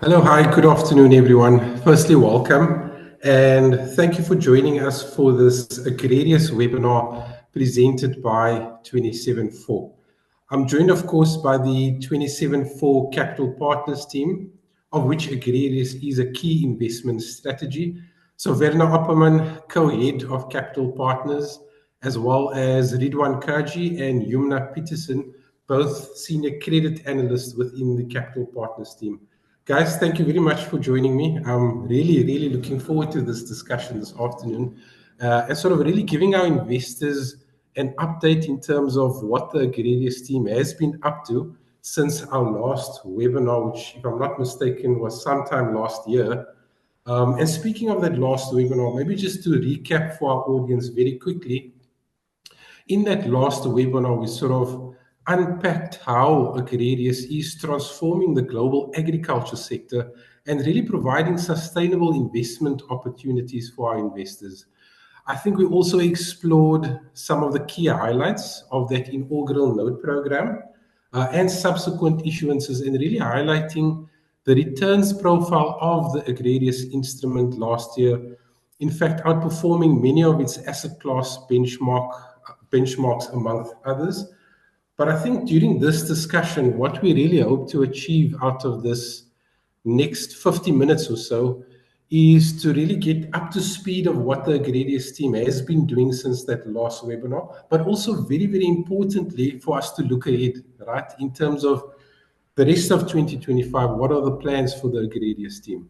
Hello, hi, good afternoon, everyone. Firstly, welcome and thank you for joining us for this Agrarius webinar presented by 274. I'm joined, of course, by the 274 Capital Partners team, of which Agrarius is a key investment strategy. So, Werner Opperman, co-head of Capital Partners, as well as Ridwan Kaji and Yumna Peterson, both senior credit analysts within the Capital Partners team. Guys, thank you very much for joining me. I'm really looking forward to this discussion this afternoon and sort of really giving our investors an update in terms of what the Agrarius team has been up to since our last webinar, which, if I'm not mistaken, was sometime last year. And speaking of that last webinar, maybe just to recap for our audience very quickly, in that last webinar, we sort of unpacked how Agrarius is transforming the global agriculture sector and really providing sustainable investment opportunities for our investors. I think we also explored some of the key highlights of that inaugural note program and subsequent issuances, and really highlighting the returns profile of the Agrarius instrument last year, in fact, outperforming many of its asset class benchmarks amongst others. But I think during this discussion, what we really hope to achieve out of this next 50 minutes or so is to really get up to speed of what the Agrarius team has been doing since that last webinar, but also very importantly for us to look ahead, right, in terms of the rest of 2025, what are the plans for the Agrarius team?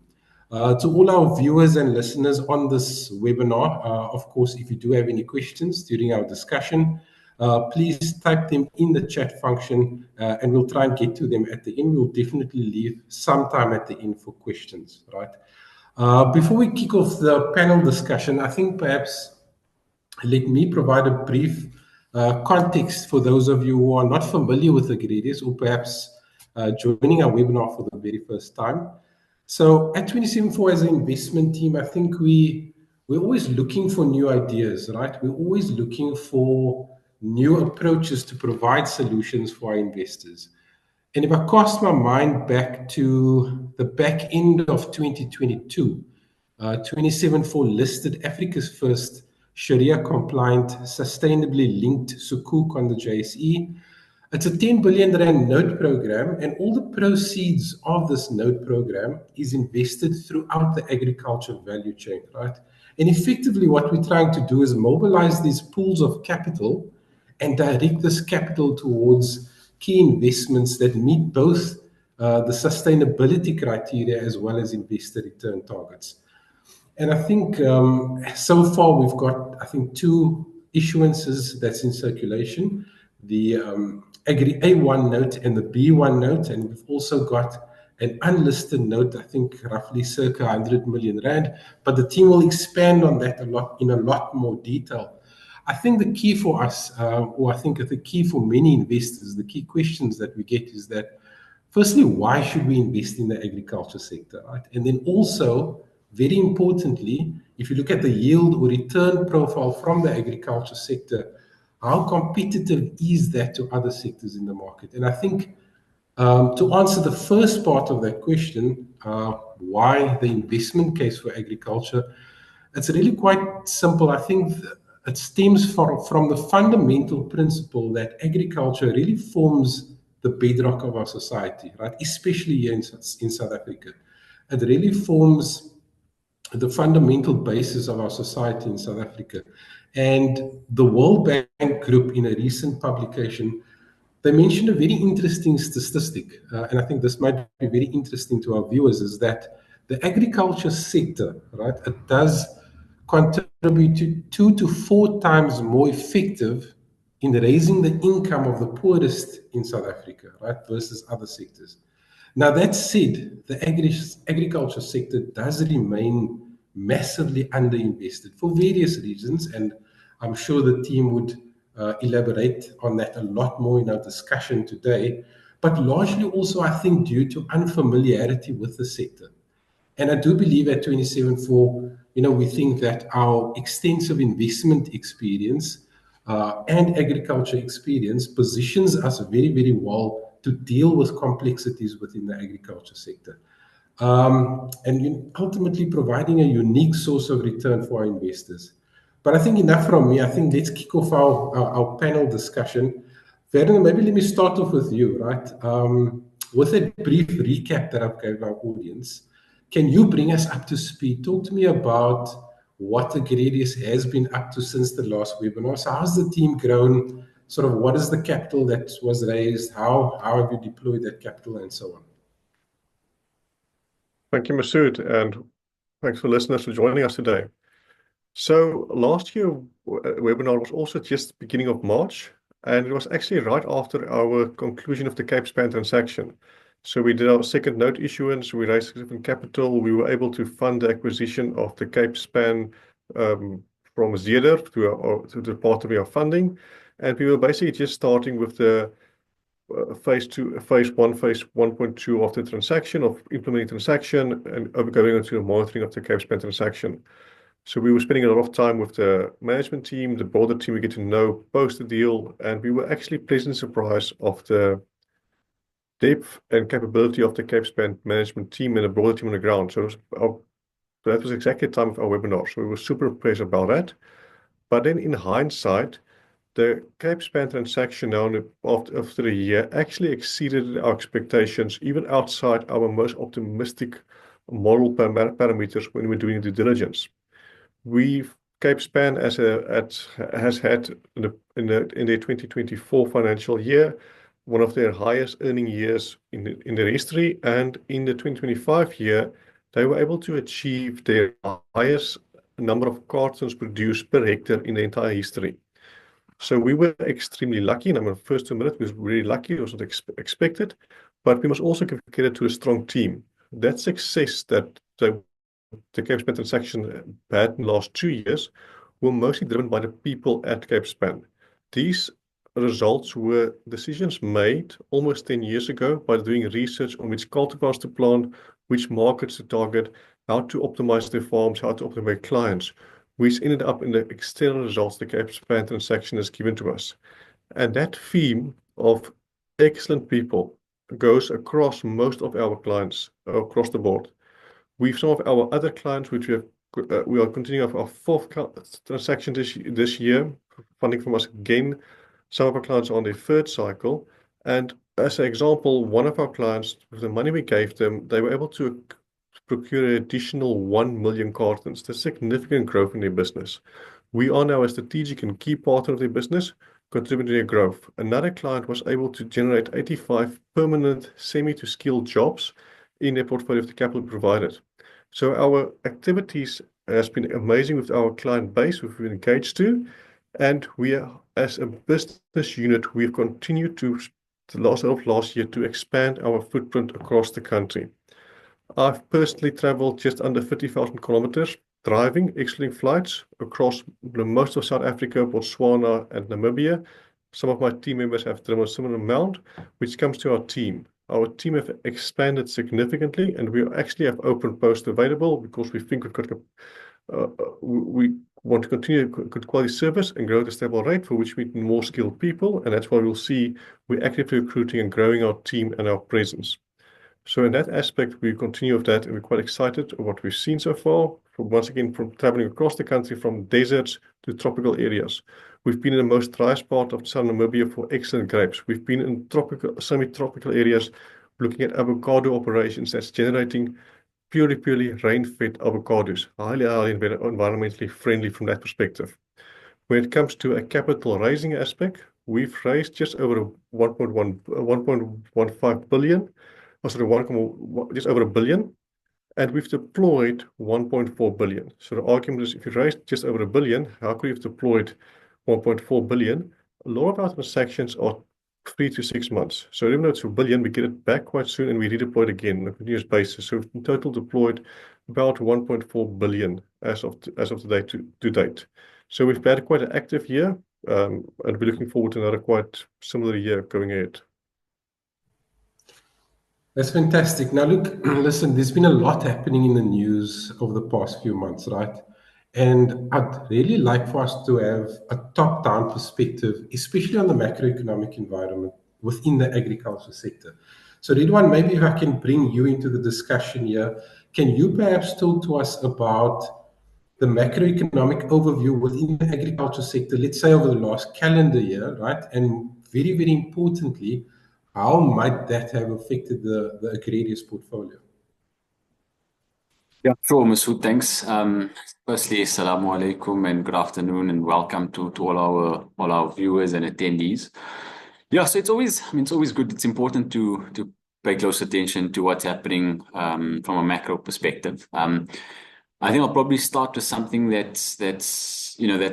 To all our viewers and listeners on this webinar, of course, if you do have any questions during our discussion, please type them in the chat function and we'll try and get to them at the end. We'll definitely leave some time at the end for questions, right? Before we kick off the panel discussion, I think perhaps let me provide a brief context for those of you who are not familiar with Agrarius or perhaps joining our webinar for the very first time. So at 274 as an investment team, I think we're always looking for new ideas, right? We're always looking for new approaches to provide solutions for our investors. And if I cast my mind back to the back end of 2022, 274 listed Africa's first Sharia-compliant, sustainably linked sukuk on the JSE. It's a 10 billion rand note program, and all the proceeds of this note program is invested throughout the agriculture value chain, right? And effectively, what we're trying to do is mobilize these pools of capital and direct this capital towards key investments that meet both the sustainability criteria as well as investor return targets. And I think so far we've got, I think, two issuances that's in circulation, the Agri A1 note and the B1 note. And we've also got an unlisted note, I think roughly circa 100 million rand, but the team will expand on that in a lot more detail. I think the key for us, or I think the key for many investors, the key questions that we get is that, firstly, why should we invest in the agriculture sector, right? And then also, very importantly, if you look at the yield or return profile from the agriculture sector, how competitive is that to other sectors in the market? And I think to answer the first part of that question, why the investment case for agriculture, it's really quite simple. I think it stems from the fundamental principle that agriculture really forms the bedrock of our society, right? Especially here in South Africa. It really forms the fundamental basis of our society in South Africa. And the World Bank Group, in a recent publication, they mentioned a very interesting statistic, and I think this might be very interesting to our viewers, is that the agriculture sector, right, it does contribute to 2 to 4 times more effective in raising the income of the poorest in South Africa, right, versus other sectors. Now, that said, the agriculture sector does remain massively underinvested for various reasons, and I'm sure the team would elaborate on that a lot more in our discussion today, but largely also, I think, due to unfamiliarity with the sector. And I do believe at 274, we think that our extensive investment experience and agriculture experience positions us very well to deal with complexities within the agriculture sector. and ultimately providing a unique source of return for our investors. But I think enough from me. I think let's kick off our panel discussion. Vernon, maybe let me start off with you, right? With a brief recap that I've gave our audience, can you bring us up to speed? Talk to me about what Agrarius has been up to since the last webinar. So how's the team grown? Sort of what is the capital that was raised? How have you deployed that capital and so on? Thank you, Masood, and thanks for listeners for joining us today. So last year webinar was also just beginning of March, and it was actually right after our conclusion of the Capespan transaction. So we did our second note issuance, we raised significant capital, we were able to fund the acquisition of the Capespan from Zeder to the part of our funding, and we were basically just starting with the phase 1.2 of the transaction, of implementing transaction and going into the monitoring of the Capespan transaction. So we were spending a lot of time with the management team, the broader team we get to know post the deal, and we were actually pleasantly surprised of the depth and capability of the Capespan management team and the broader team on the ground. So that was exactly the time of our webinar. So we were super impressed about that. But then in hindsight, the Capespan transaction now after a year actually exceeded our expectations, even outside our most optimistic model parameters when we're doing due diligence. Capespan has had in their 2024 financial year one of their highest earning years in their history, and in the 2025 year they were able to achieve their highest number of cartons produced per hectare in the entire history. So we were extremely lucky, and I'm the first to admit it, we were really lucky. It was not expected, but we must also give credit to a strong team. That success that the Capespan transaction had in the last 2 years were mostly driven by the people at Capespan. These results were decisions made almost 10 years ago by doing research on which cultivars to plant, which markets to target, how to optimize their farms, how to optimize clients, which ended up in the external results the Capespan transaction has given to us. And that theme of excellent people goes across most of our clients across the board. We've some of our other clients, which we are continuing our fourth transaction this year, funding from us again. Some of our clients are on their third cycle. And as an example, one of our clients, with the money we gave them, they were able to procure an additional 1 million cartons. That's significant growth in their business. We are now a strategic and key partner of their business, contributing to their growth. Another client was able to generate 85 permanent semi to skilled jobs in their portfolio of the capital provided. So our activities has been amazing with our client base we've been engaged to, and we are, as a business unit, we've continued to last year to expand our footprint across the country. I've personally traveled just under 50,000 kilometers driving, excluding flights, across most of South Africa, Botswana, and Namibia. Some of my team members have driven a similar amount, which comes to our team. Our team have expanded significantly, and we actually have open posts available because we think we want to continue good quality service and grow at a stable rate, for which we need more skilled people, and that's why we'll see we're actively recruiting and growing our team and our presence. So in that aspect, we continue with that, and we're quite excited of what we've seen so far. Once again, from traveling across the country, from deserts to tropical areas. We've been in the most driest part of southern Namibia for excellent grapes. We've been in semi-tropical areas looking at avocado operations that's generating purely rain-fed avocados, highly environmentally friendly from that perspective. When it comes to a capital raising aspect, we've raised just over 1.15 billion. Just over a billion, and we've deployed 1.4 billion. So the argument is, if you raised just over a billion, how could you have deployed 1.4 billion? A lot of our transactions are 3 to 6 months. So even though it's a billion, we get it back quite soon and we redeploy it again on a continuous basis. So we've in total deployed about 1.4 billion as of today to date. So we've had quite an active year, and we're looking forward to another quite similar year going ahead. That's fantastic. Now, look, listen, there's been a lot happening in the news over the past few months, right? And I'd really like for us to have a top-down perspective, especially on the macroeconomic environment, within the agriculture sector. So Ridwan, maybe if I can bring you into the discussion here, can you perhaps talk to us about the macroeconomic overview within the agriculture sector, let's say over the last calendar year, right? And very, very importantly, how might that have affected the Agrarius portfolio? Yeah, sure, Masood. Thanks. Firstly, assalamu alaikum and good afternoon and welcome to all our viewers and attendees. Yeah, so it's always good. It's important to pay close attention to what's happening from a macro perspective. I think I'll probably start with something that's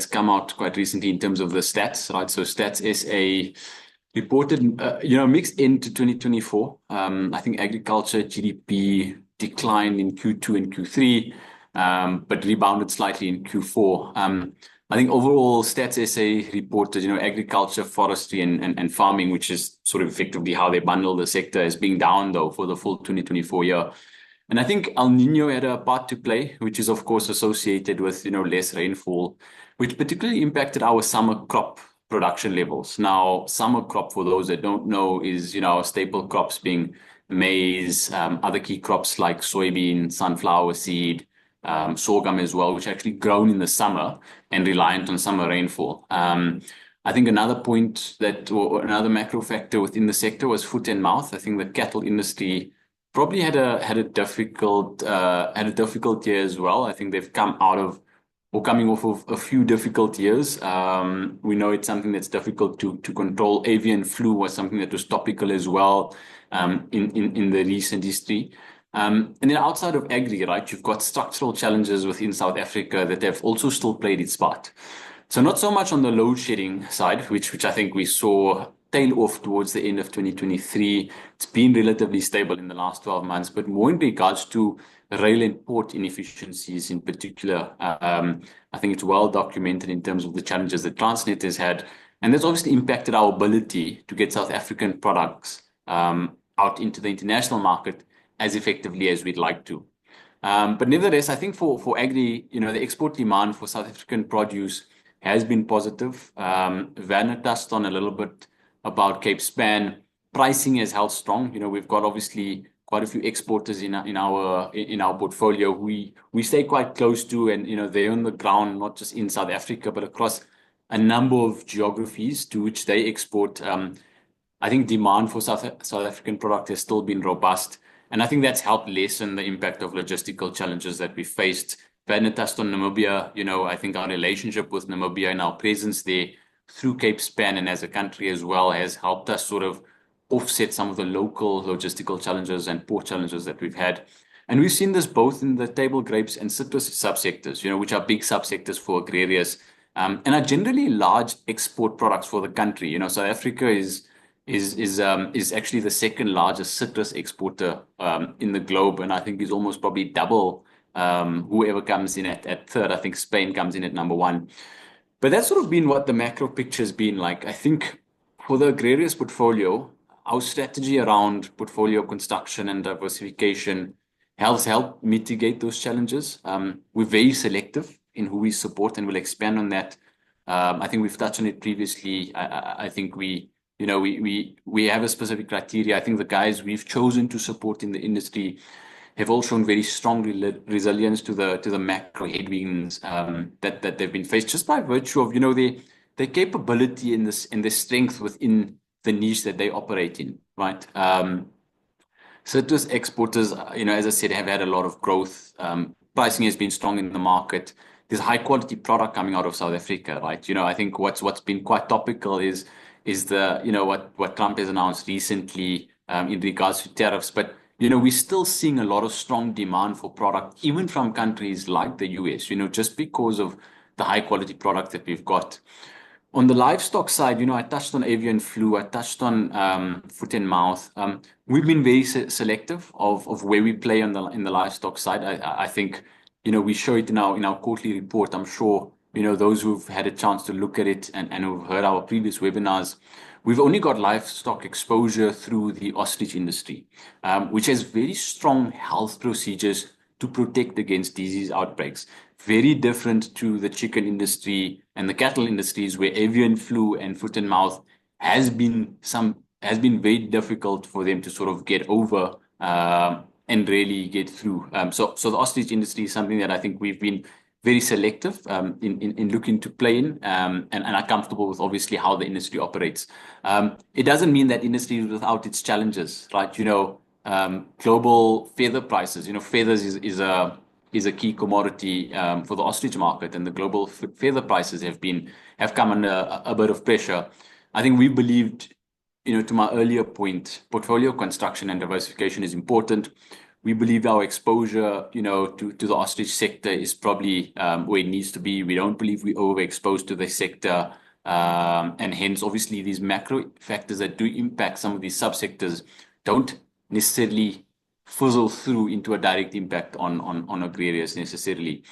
come out quite recently in terms of the stats, right? So Stats SA reported mixed end to 2024. I think agriculture GDP declined in Q2 and Q3, but rebounded slightly in Q4. I think overall Stats SA reported, agriculture, forestry and farming, which is sort of effectively how they bundle the sector, as being down though for the full 2024 year. And I think El Nino had a part to play, which is of course associated with, less rainfall, which particularly impacted our summer crop production levels. Now, summer crop, for those that don't know, is, our staple crops being maize, other key crops like soybean, sunflower seed, sorghum as well, which are actually grown in the summer and reliant on summer rainfall. I think another point or another macro factor within the sector was foot and mouth. I think the cattle industry probably had a difficult year as well. I think they've come out of or coming off of a few difficult years. We know it's something that's difficult to control. Avian flu was something that was topical as well in the recent history. And then outside of agri, right, you've got structural challenges within South Africa that have also still played its part. So not so much on the load shedding side, which I think we saw tail off towards the end of 2023. It's been relatively stable in the last 12 months, but more in regards to rail and port inefficiencies in particular. I think it's well documented in terms of the challenges that Transnet has had, and that's obviously impacted our ability to get South African products out into the international market as effectively as we'd like to. But nevertheless, I think for agri, the export demand for South African produce has been positive. Werner touched on a little bit about Cape Span. Pricing has held strong. We've got obviously quite a few exporters in our portfolio. We stay quite close to, and they're on the ground, not just in South Africa, but across a number of geographies to which they export. I think demand for South African product has still been robust, and I think that's helped lessen the impact of logistical challenges that we faced. Werner touched on Namibia. I think our relationship with Namibia and our presence there through Cape Span and as a country as well has helped us sort of offset some of the local logistical challenges and port challenges that we've had. And we've seen this both in the table grapes and citrus subsectors, which are big subsectors for Agrarius, and are generally large export products for the country. South Africa is actually the second largest citrus exporter in the globe, and I think is almost probably double whoever comes in at third. I think Spain comes in at number one. But that's sort of been what the macro picture has been like. I think for the Agrarius portfolio, our strategy around portfolio construction and diversification has helped mitigate those challenges. We're very selective in who we support, and we'll expand on that. I think we've touched on it previously. I think we have a specific criteria. I think the guys we've chosen to support in the industry have all shown very strong resilience to the macro headwinds that they've been faced, just by virtue of their capability and their strength within the niche that they operate in, right? Citrus exporters, as I said, have had a lot of growth. Pricing has been strong in the market. There's high quality product coming out of South Africa, right? I think what's been quite topical is what Trump has announced recently in regards to tariffs. But we're still seeing a lot of strong demand for product, even from countries like the US, just because of the high quality product that we've got. On the livestock side, I touched on avian flu, I touched on foot and mouth. We've been very selective of where we play in the livestock side. I think, we show it in our quarterly report. I'm sure, those who've had a chance to look at it and who've heard our previous webinars, we've only got livestock exposure through the ostrich industry, which has very strong health procedures to protect against disease outbreaks. Very different to the chicken industry and the cattle industries, where avian flu and foot and mouth has been some has been very difficult for them to sort of get over and really get through. So the ostrich industry is something that I think we've been very selective in looking to play in, and are comfortable with obviously how the industry operates. It doesn't mean that industry is without its challenges, right? Global feather prices. Feathers is a key commodity for the ostrich market, and the global feather prices have come under a bit of pressure. I think we believed, to my earlier point, portfolio construction and diversification is important. We believe our exposure, to the ostrich sector is probably where it needs to be. We don't believe we overexposed to the sector, and hence, obviously, these macro factors that do impact some of these subsectors don't necessarily fizzle through into a direct impact on Agrarius necessarily.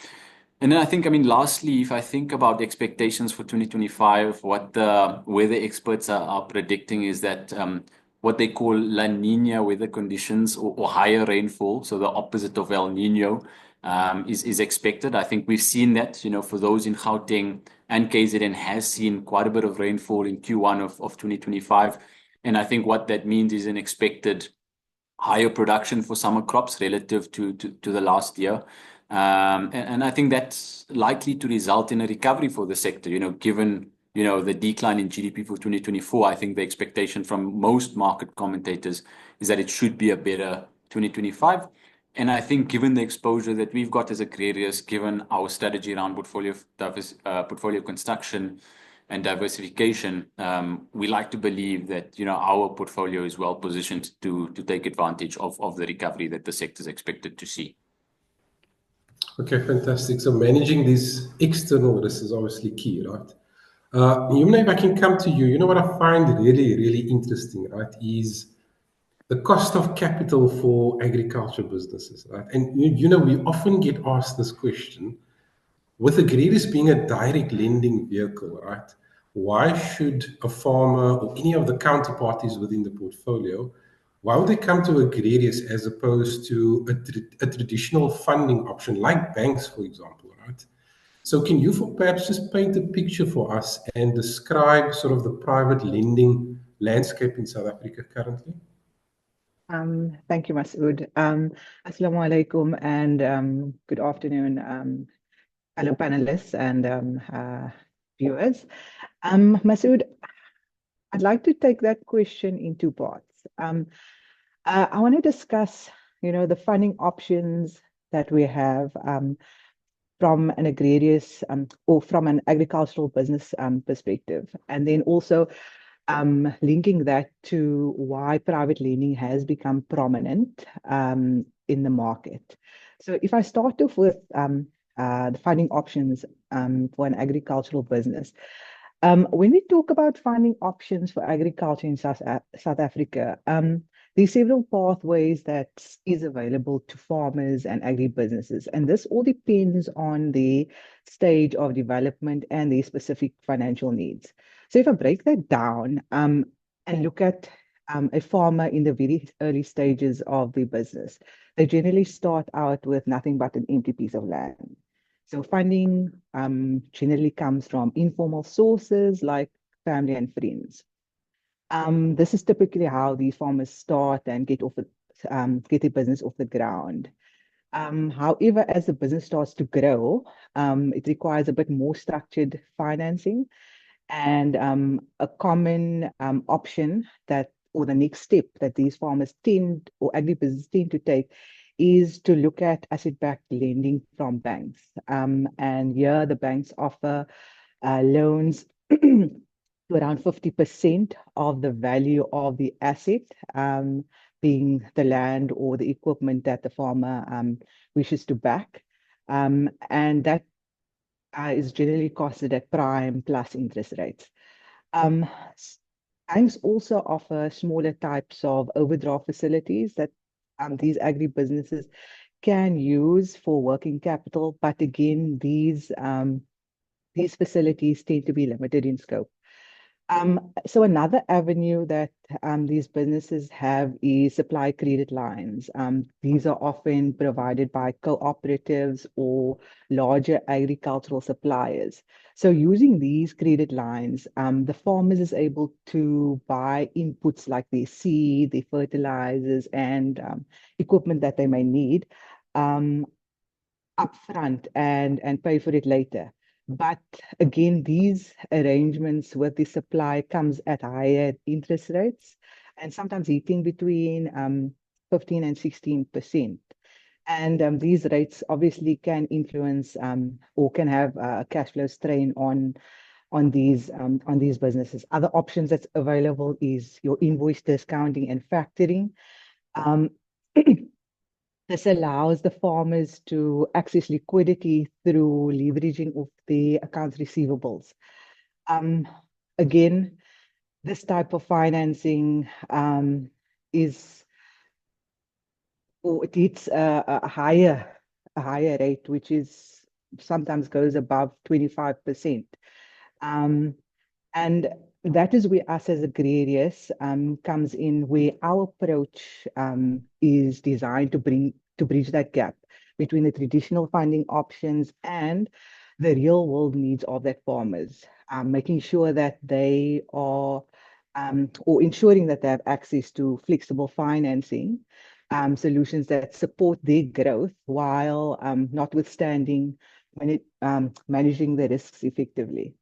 And then I think, lastly, if I think about the expectations for 2025, what the weather experts are predicting is that what they call La Nina weather conditions, or higher rainfall, so the opposite of El Nino, is expected. I think we've seen that, for those in Gauteng and KZN has seen quite a bit of rainfall in Q1 of 2025. And I think what that means is an expected higher production for summer crops relative to the last year. And I think that's likely to result in a recovery for the sector, given, the decline in GDP for 2024. I think the expectation from most market commentators is that it should be a better 2025. And I think given the exposure that we've got as Agrarius, given our strategy around portfolio construction and diversification, we like to believe that, our portfolio is well positioned to take advantage of the recovery that the sector is expected to see. Okay, fantastic. So managing these external risks is obviously key, right? If I can come to you, what I find really, really interesting, right, is the cost of capital for agriculture businesses, right? And, we often get asked this question, with Agrarius being a direct lending vehicle, right? Why should a farmer or any of the counterparties within the portfolio, why would they come to Agrarius as opposed to a traditional funding option like banks, for example, right? So can you perhaps just paint a picture for us and describe sort of the private lending landscape in South Africa currently? Thank you, Masood. Assalamu alaikum and good afternoon, fellow panelists and viewers. Masood, I'd like to take that question in two parts. I want to discuss, the funding options that we have from an Agrarius or from an agricultural business perspective, and then also linking that to why private lending has become prominent in the market. So if I start off with the funding options for an agricultural business, when we talk about funding options for agriculture in South Africa, there's several pathways that is available to farmers and agribusinesses, and this all depends on the stage of development and their specific financial needs. So if I break that down and look at a farmer in the very early stages of the business, they generally start out with nothing but an empty piece of land. So funding generally comes from informal sources like family and friends. This is typically how these farmers start and get their business off the ground. However, as the business starts to grow, it requires a bit more structured financing, and a common option or the next step that these farmers or agribusinesses tend to take is to look at asset-backed lending from banks. And here the banks offer loans to around 50% of the value of the asset, being the land or the equipment that the farmer wishes to back. And that is generally costed at prime plus interest rates. Banks also offer smaller types of overdraft facilities that these agribusinesses can use for working capital, but again, these facilities tend to be limited in scope. So another avenue that these businesses have is supply credit lines. These are often provided by cooperatives or larger agricultural suppliers. So using these credit lines, the farmers is able to buy inputs like their seed, their fertilizers, and equipment that they may need um, upfront and pay for it later. But again, these arrangements with the supply comes at higher interest rates and sometimes hitting between 15 and 16%. And these rates obviously can influence or can have a cash flow strain on these businesses. Other options that's available is your invoice discounting and factoring. Um, This allows the farmers to access liquidity through leveraging of the accounts receivables. Um, Again, this type of financing is, or it hits a higher rate, which is sometimes goes above 25%. Um, and that is where us as Agrarius comes in, where our approach is designed to bridge that gap between the traditional funding options and the real world needs of that farmers, making sure that they are or ensuring that they have access to flexible financing solutions that support their growth while notwithstanding managing the risks effectively.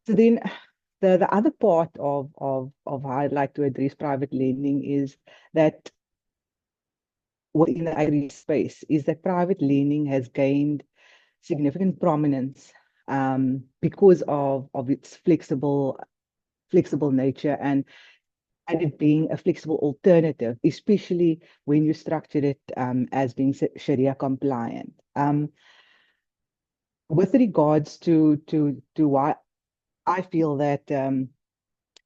So then the other part of how I'd like to address private lending is that within the agri space is that private lending has gained significant prominence because of its flexible nature and it being a flexible alternative, especially when you structure it as being Sharia compliant. With regards to why I feel that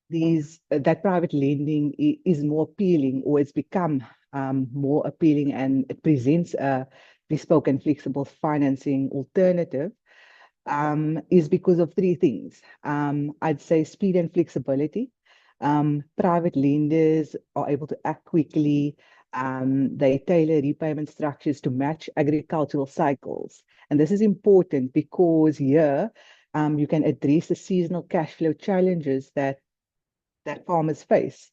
that private lending is more appealing, or it's become more appealing, and it presents a bespoke and flexible financing alternative, is because of three things. I'd say speed and flexibility. Private lenders are able to act quickly. They tailor repayment structures to match agricultural cycles. And this is important because here you can address the seasonal cash flow challenges that farmers face.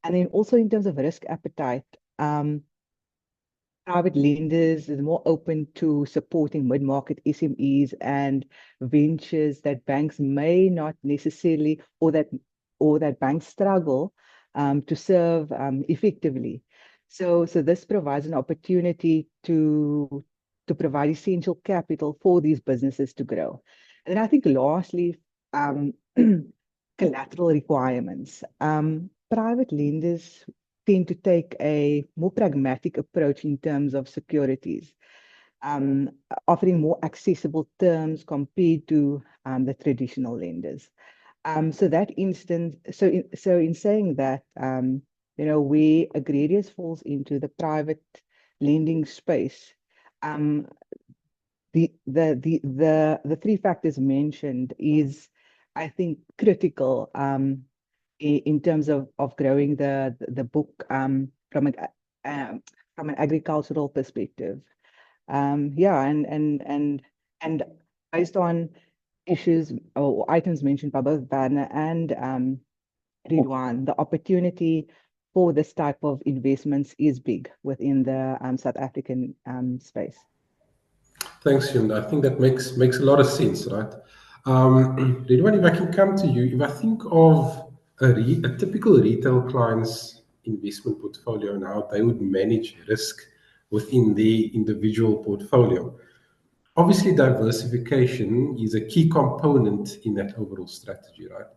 And then also in terms of risk appetite, private lenders is more open to supporting mid-market SMEs and ventures that banks may not necessarily, or that banks struggle to serve effectively. So this provides an opportunity to provide essential capital for these businesses to grow. And then I think lastly, collateral requirements. Private lenders tend to take a more pragmatic approach in terms of securities, offering more accessible terms compared to the traditional lenders. So that instance, so in saying that, where Agrarius falls into the private lending space, the three factors mentioned is, I think, critical in terms of growing the book from an agricultural perspective. Yeah, and based on issues or items mentioned by both Werner and Ridwan, the opportunity for this type of investments is big within the South African space. Thanks, Yunda. I think that makes a lot of sense, right? Ridwan, if I can come to you, if I think of a typical retail client's investment portfolio and how they would manage risk within their individual portfolio, obviously diversification is a key component in that overall strategy, right?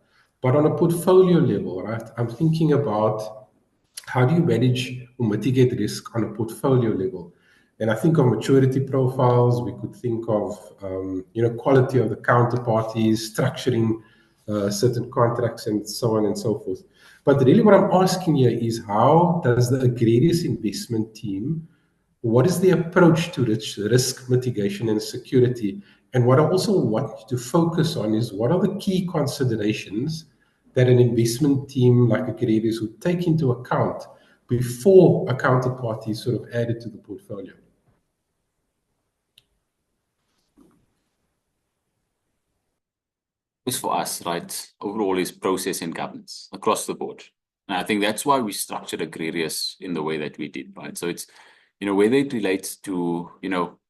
But on a portfolio level, right, I'm thinking about how do you manage or mitigate risk on a portfolio level? And I think of maturity profiles. We could think of quality of the counterparties, structuring certain contracts, and so on and so forth. But really, what I'm asking here is, how does the Agrarius investment team, what is the approach to risk mitigation and security? And what I also want to focus on is, what are the key considerations that an investment team like Agrarius would take into account before a counterparty is sort of added to the portfolio? For us, right, overall is process and governance across the board. And I think that's why we structured Agrarius in the way that we did, right? So it's, whether it relates to,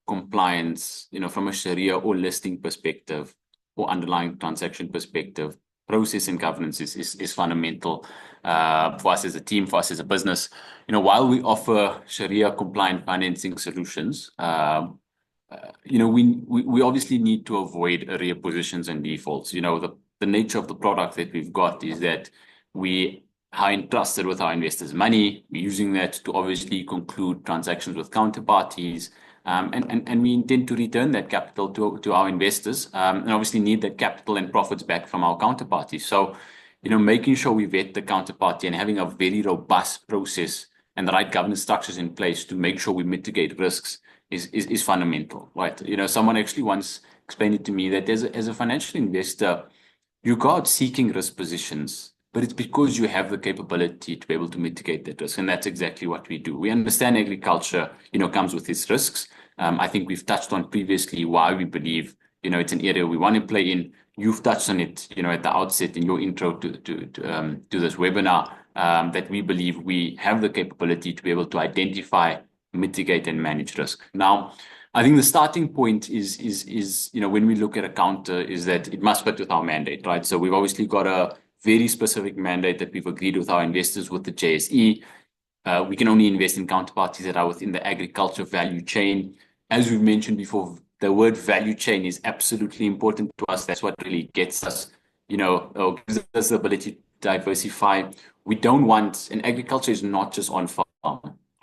compliance, from a Sharia or listing perspective or underlying transaction perspective, process and governance is fundamental for us as a team, for us as a business. While we offer Sharia compliant financing solutions, we obviously need to avoid area positions and defaults. The nature of the product that we've got is that we are entrusted with our investors' money. We're using that to obviously conclude transactions with counterparties, and we intend to return that capital to our investors, and obviously need that capital and profits back from our counterparties. So, making sure we vet the counterparty and having a very robust process and the right governance structures in place to make sure we mitigate risks is fundamental, right? Someone actually once explained it to me that as a financial investor, you go out seeking risk positions, but it's because you have the capability to be able to mitigate that risk. And that's exactly what we do. We understand agriculture, comes with its risks. I think we've touched on previously why we believe, it's an area we want to play in. You've touched on it, at the outset in your intro to this webinar, that we believe we have the capability to be able to identify, mitigate and manage risk. Now, I think the starting point is when we look at a counter is that it must fit with our mandate, right? So we've obviously got a very specific mandate that we've agreed with our investors with the JSE. We can only invest in counterparties that are within the agriculture value chain. As we've mentioned before, the word value chain is absolutely important to us. That's what really gets us, or gives us the ability to diversify. We don't want, and agriculture is not just on farm.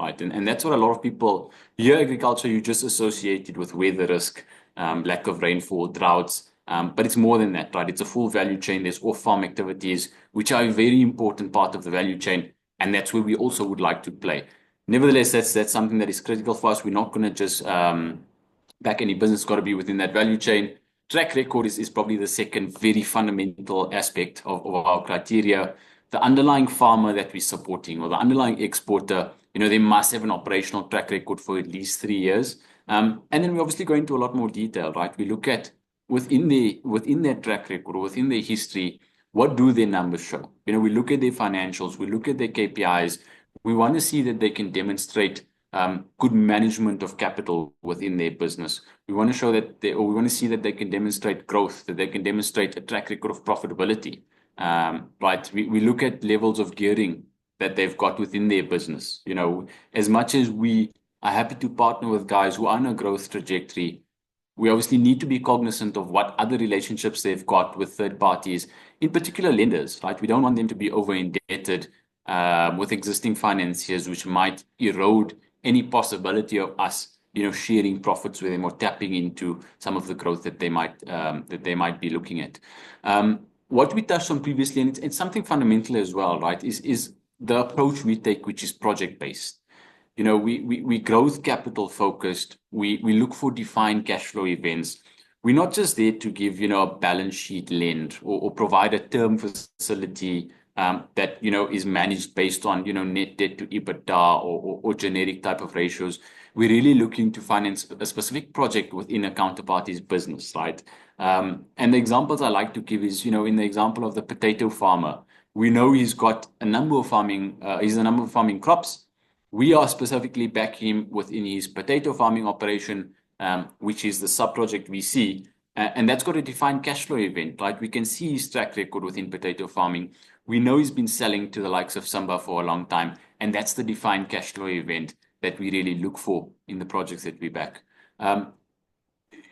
Right. And that's what a lot of people hear agriculture, you just associated with weather risk, lack of rainfall, droughts. But it's more than that, right? It's a full value chain. There's off-farm activities, which are a very important part of the value chain. And that's where we also would like to play. Nevertheless, that's something that is critical for us. We're not going to just back any business, got to be within that value chain. Track record is probably the second very fundamental aspect of our criteria. The underlying farmer that we're supporting or the underlying exporter, they must have an operational track record for at least 3 years. And then we obviously go into a lot more detail, right? We look at within their track record or within their history, what do their numbers show? We look at their financials, we look at their KPIs. We want to see that they can demonstrate good management of capital within their business. We want to show that we want to see that they can demonstrate growth, that they can demonstrate a track record of profitability. Right. We look at levels of gearing that they've got within their business. As much as we are happy to partner with guys who are on a growth trajectory, we obviously need to be cognizant of what other relationships they've got with third parties, in particular lenders, right? We don't want them to be over indebted with existing financiers, which might erode any possibility of us, sharing profits with them or tapping into some of the growth that they might be looking at. What we touched on previously, and it's something fundamental as well, right, is the approach we take, which is project-based. We growth capital focused. We look for defined cash flow events. We're not just there to give, a balance sheet lend or provide a term facility that, is managed based on, net debt to EBITDA or generic type of ratios. We're really looking to finance a specific project within a counterparty's business, right? And the examples I like to give is, in the example of the potato farmer, we know he's got a number of farming crops. We are specifically backing him within his potato farming operation, which is the sub-project we see. And that's got a defined cash flow event, right? We can see his track record within potato farming. We know he's been selling to the likes of Samba for a long time. And that's the defined cash flow event that we really look for in the projects that we back.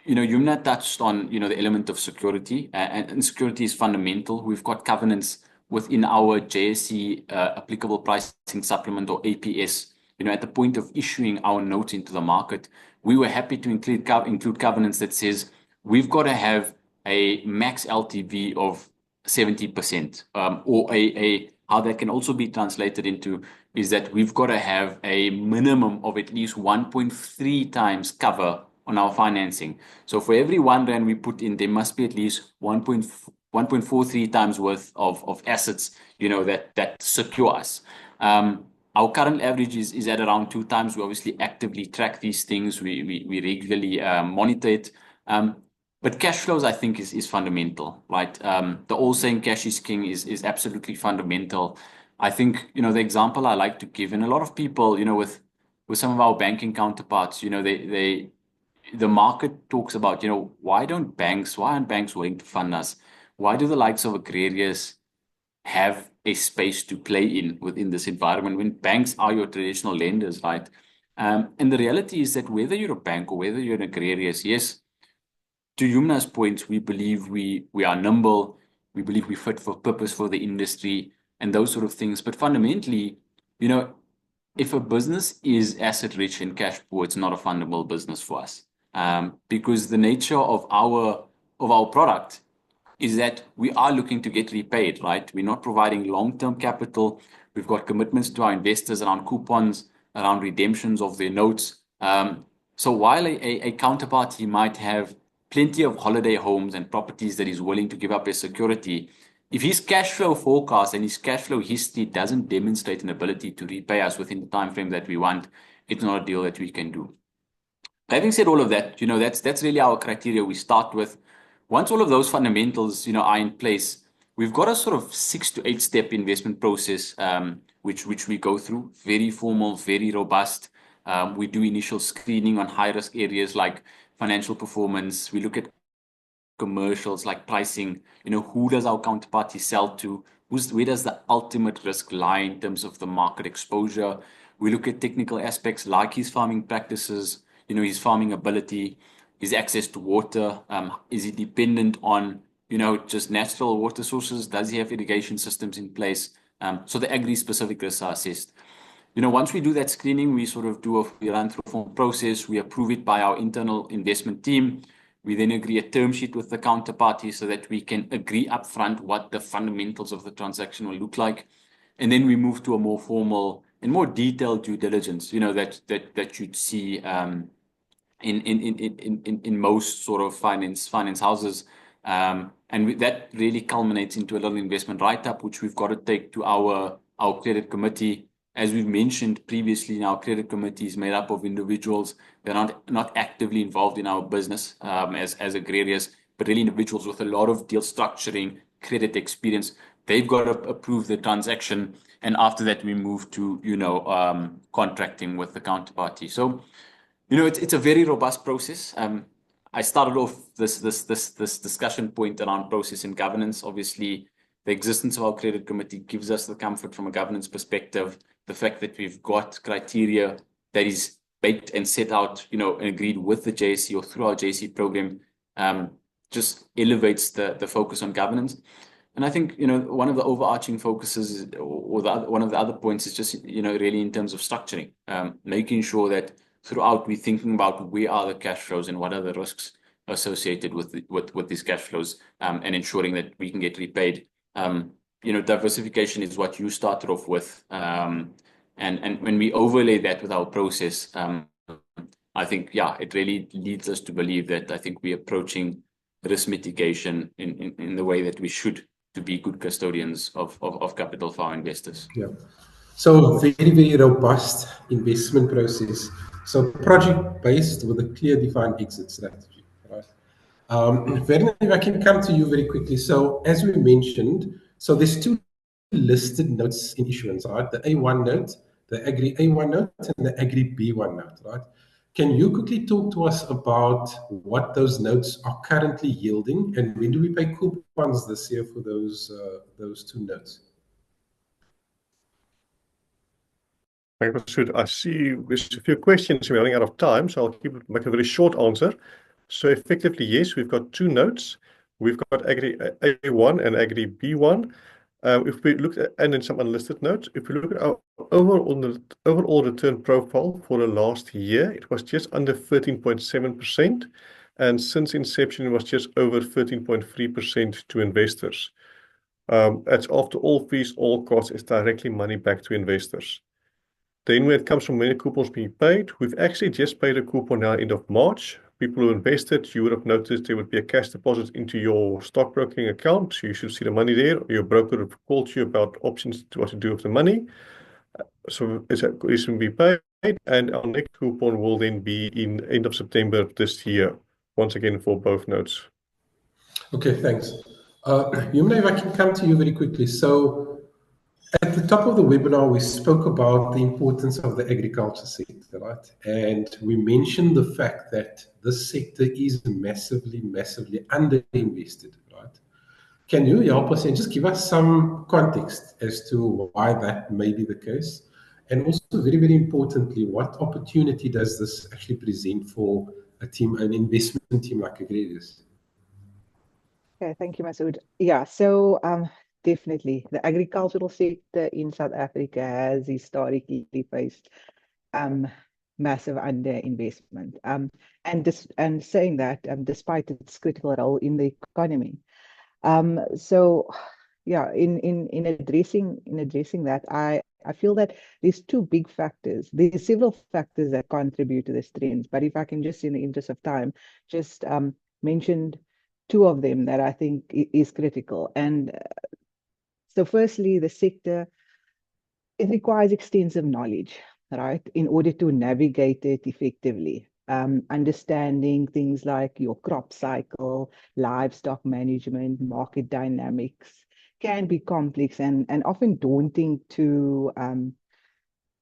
Yumna touched on, the element of security, and security is fundamental. We've got covenants within our JSE applicable pricing supplement or APS. At the point of issuing our note into the market, we were happy to include covenants that says we've got to have a max LTV of 70%, or how that can also be translated into is that we've got to have a minimum of at least 1.3 times cover on our financing. So for every 1 rand we put in, there must be at least 1.43 times worth of assets, that secure us. Our current average is at around 2 times. We obviously actively track these things. We regularly monitor it. But cash flows, I think, is fundamental, right? The old saying, cash is king, is absolutely fundamental. I think, the example I like to give, and a lot of people, with some of our banking counterparts, the market talks about, why aren't banks willing to fund us? Why do the likes of Agrarius have a space to play in within this environment when banks are your traditional lenders, right? And the reality is that whether you're a bank or whether you're an Agrarius, yes, to Yumna's point, we believe we are nimble, we believe we fit for purpose for the industry and those sort of things. But fundamentally, if a business is asset rich and cash poor, it's not a fundable business for us. Because the nature of our product is that we are looking to get repaid, right? We're not providing long-term capital. We've got commitments to our investors around coupons, around redemptions of their notes. So while a counterparty might have plenty of holiday homes and properties that he's willing to give up as security, if his cash flow forecast and his cash flow history doesn't demonstrate an ability to repay us within the time frame that we want, it's not a deal that we can do. Having said all of that, that's really our criteria we start with. Once all of those fundamentals, are in place, we've got a sort of 6 to 8 step investment process, which we go through. Very formal, very robust. We do initial screening on high risk areas like financial performance. We look at commercials like pricing. Who does our counterparty sell to? Where does the ultimate risk lie in terms of the market exposure? We look at technical aspects like his farming practices, his farming ability, his access to water. Is he dependent on, just natural water sources? Does he have irrigation systems in place? So the agri-specific risks are assessed. Once we do that screening, we sort of we run through a formal process. We approve it by our internal investment team. We then agree a term sheet with the counterparty so that we can agree upfront what the fundamentals of the transaction will look like. And then we move to a more formal and more detailed due diligence, that you'd see in most sort of finance houses. And that really culminates into a little investment write-up, which we've got to take to our credit committee. As we've mentioned previously, our credit committee is made up of individuals that are not actively involved in our business as Agrarius, but really individuals with a lot of deal structuring, credit experience. They've got to approve the transaction, and after that, we move to contracting with the counterparty. So, it's a very robust process. I started off this discussion point around process and governance. Obviously, the existence of our credit committee gives us the comfort from a governance perspective. The fact that we've got criteria that is baked and set out, and agreed with the JSE or through our JSE program, just elevates the focus on governance. And I think, one of the overarching focuses one of the other points is just, really in terms of structuring, making sure that throughout we're thinking about where are the cash flows and what are the risks associated with these cash flows, and ensuring that we can get repaid. Diversification is what you started off with. And when we overlay that with our process, I think, it really leads us to believe that I think we're approaching risk mitigation in the way that we should, to be good custodians of capital for our investors. Yeah. So very, very robust investment process. So project-based with a clear defined exit strategy, right? Werner, if I can come to you very quickly. So as we mentioned, so there's 2 listed notes in issuance, right? The A1 note, the Agri A1 note, and the Agri B1 note, right? Can you quickly talk to us about what those notes are currently yielding, and when do we pay coupons this year for those 2 notes? Thank you, Masood. I see there's a few questions. We're running out of time, so I'll make a very short answer. So effectively, yes, we've got 2 notes. We've got Agri A1 and Agri B1. If we look at, and then some unlisted notes, if we look at our overall return profile for the last year, it was just under 13.7%. And since inception, it was just over 13.3% to investors. That's after all fees, all costs, it's directly money back to investors. Then when it comes from many coupons being paid, we've actually just paid a coupon now end of March. people who invested, you would have noticed there would be a cash deposit into your stockbroking account. So you should see the money there. Your broker would have called you about options to what to do with the money. So it's going to be paid, and our next coupon will then be in end of September this year, once again for both notes. Okay, thanks. Yumna, if I can come to you very quickly. So at the top of the webinar, we spoke about the importance of the agriculture sector, right? And we mentioned the fact that this sector is massively, massively underinvested, right? Can you help us and just give us some context as to why that may be the case? And also, very, very importantly, what opportunity does this actually present for a team, an investment team like Agrarius? Okay, thank you, Masood. Yeah, so definitely the agricultural sector in South Africa has historically faced massive underinvestment. And saying that, despite its critical role in the economy. So yeah, in addressing that, I feel that there's two big factors. There's several factors that contribute to this trend, but if I can just, in the interest of time, just mention two of them that I think is critical. And so firstly, the sector, it requires extensive knowledge, right, in order to navigate it effectively. Understanding things like your crop cycle, livestock management, market dynamics can be complex and often daunting to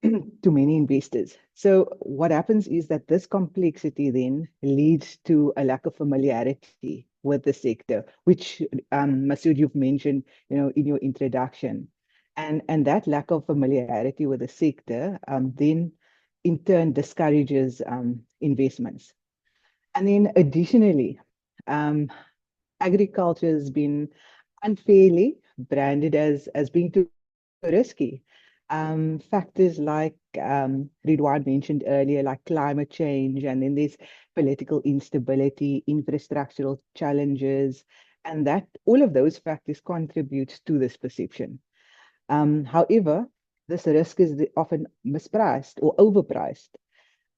to many investors. So what happens is that this complexity then leads to a lack of familiarity with the sector, which Masood, you've mentioned, in your introduction. And that lack of familiarity with the sector then in turn discourages investments. And then additionally, agriculture has been unfairly branded as being too risky. Factors like Ridwan mentioned earlier, like climate change, and then there's political instability, infrastructural challenges, and that all of those factors contribute to this perception. However, this risk is often mispriced or overpriced.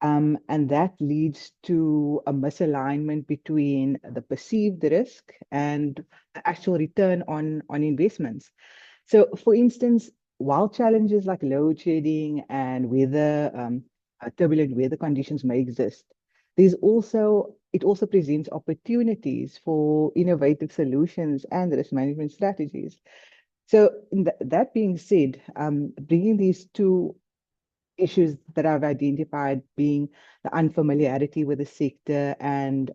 And that leads to a misalignment between the perceived risk and the actual return on investments. So, for instance, while challenges like load shedding and turbulent weather conditions may exist, it also presents opportunities for innovative solutions and risk management strategies. So, that being said, bringing these two issues that I've identified, being the unfamiliarity with the sector and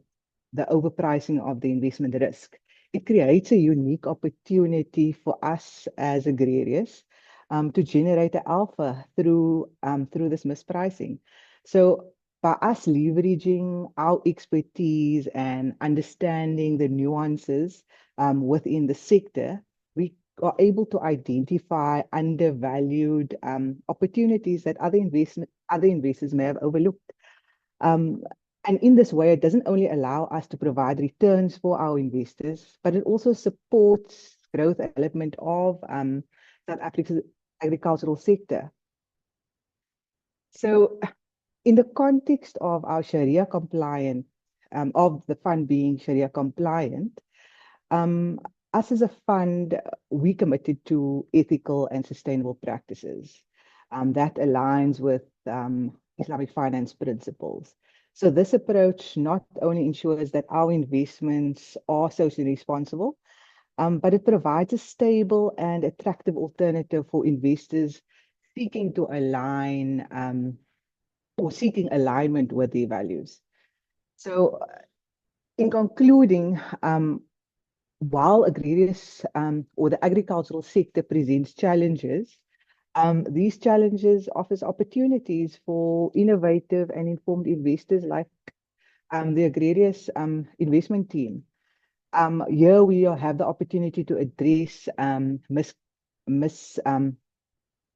the overpricing of the investment risk, it creates a unique opportunity for us as Agrarius to generate an alpha through this mispricing. So by us leveraging our expertise and understanding the nuances within the sector, we are able to identify undervalued opportunities that other investors may have overlooked. And in this way, it doesn't only allow us to provide returns for our investors, but it also supports growth development of South Africa's agricultural sector. So in the context of our Sharia compliant, of the fund being Sharia compliant, us as a fund, we committed to ethical and sustainable practices that aligns with Islamic finance principles. So this approach not only ensures that our investments are socially responsible, but it provides a stable and attractive alternative for investors seeking to align or seeking alignment with their values. So in concluding, while Agrarius or the agricultural sector presents challenges, these challenges offers opportunities for innovative and informed investors like the Agrarius investment team. Here we have the opportunity to address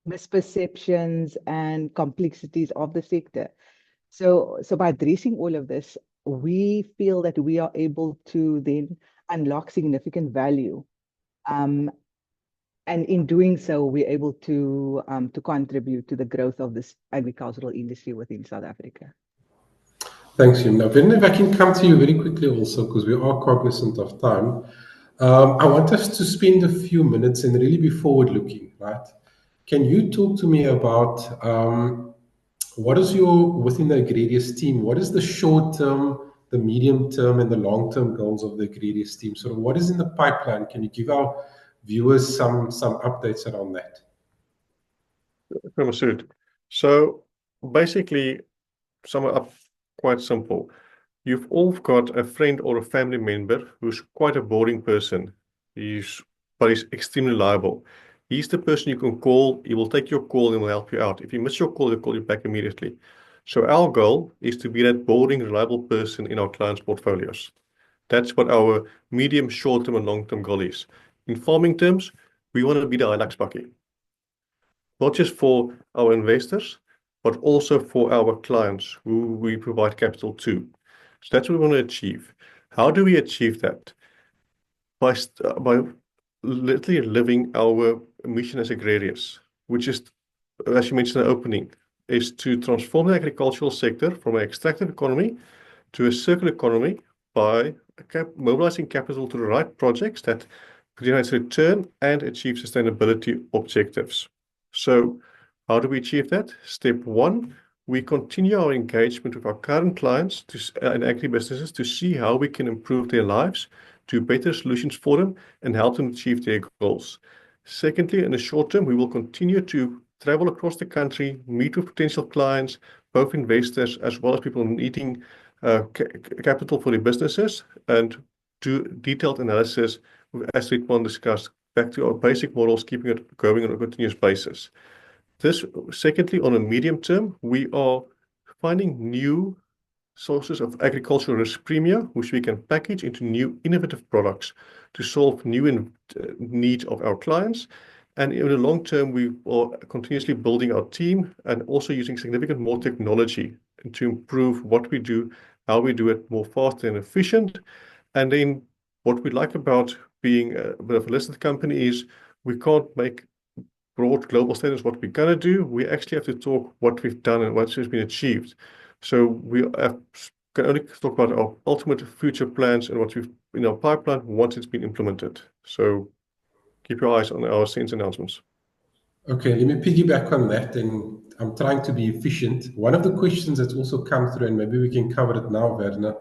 misperceptions and complexities of the sector. So by addressing all of this, we feel that we are able to then unlock significant value. And in doing so, we're able to contribute to the growth of this agricultural industry within South Africa. Thanks, Yumna. Vinay, if I can come to you very quickly also, because we are cognizant of time. I want us to spend a few minutes and really be forward-looking, right? Can you talk to me about what is within the Agrarius team, what is the short term, the medium term, and the long term goals of the Agrarius team? Sort of what is in the pipeline? Can you give our viewers some updates around that? Masood. So basically, sum it up quite simple. You've all got a friend or a family member who's quite a boring person. But he's extremely reliable. He's the person you can call. He will take your call and will help you out. If you miss your call, he'll call you back immediately. So our goal is to be that boring, reliable person in our clients' portfolios. That's what our medium, short-term, and long-term goal is. In farming terms, we want to be the Hilux bucket, not just for our investors, but also for our clients who we provide capital to. So that's what we want to achieve. How do we achieve that? By literally living our mission as Agrarius, which is, as you mentioned in the opening, is to transform the agricultural sector from an extractive economy to a circular economy by mobilizing capital to the right projects that generate return and achieve sustainability objectives. So how do we achieve that? Step one, we continue our engagement with our current clients and agribusinesses to see how we can improve their lives, do better solutions for them, and help them achieve their goals. Secondly, in the short term, we will continue to travel across the country, meet with potential clients, both investors as well as people needing capital for their businesses, and do detailed analysis, as Ritwan discussed, back to our basic models, keeping it going on a continuous basis. Secondly, on a medium term, we are finding new sources of agricultural risk premia, which we can package into new innovative products to solve new needs of our clients. And in the long term, we are continuously building our team and also using significant more technology to improve what we do, how we do it more fast and efficient. And then what we like about being a bit of a listed company is we can't make broad global statements what we're going to do. We actually have to talk what we've done and what has been achieved. So we can only talk about our ultimate future plans and what we've in our pipeline once it's been implemented. So keep your eyes on our SENS announcements. Okay, let me piggyback on that, and I'm trying to be efficient. One of the questions that's also come through, and maybe we can cover it now, Werner.